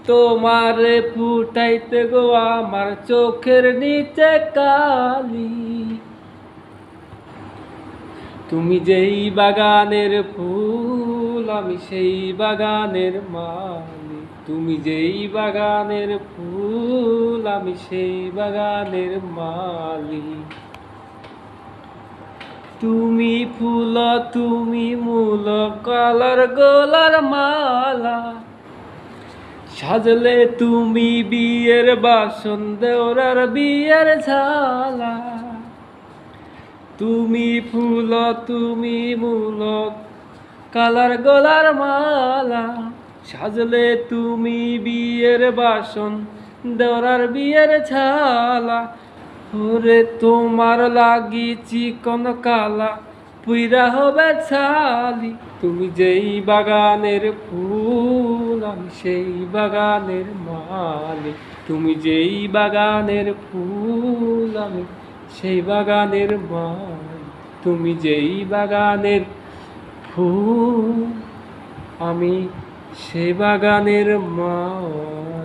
তোমারে ফুটাইতে গো আমার চোখের নিচে কালি, তুমি যেই বাগানের ফুল আমি সেই বাগানের মালি, তুমি যেই বাগানের ফুল আমি সেই বাগানের মালি। তুমি ফুল তুমি মূল কালার গোলার মালা, সাজলে তুমি বিয়ের বাসন দেওরার বিয়ের ঝালা। তুমি ফুল তুমি মূল কালার গোলার মালা, সাজলে তুমি বিয়ের বাসন দেওরার বিয়ের ঝালা। ওরে তোমার লাগি চিকন কালা পুইরা হবে ছালি, তুমি যেই বাগানের ফুল আমি সেই বাগানের মালি, তুমি যেই বাগানের ফুল আমি সেই বাগানের মালি, তুমি যেই বাগানের ফুল আমি সেই বাগানের মালি।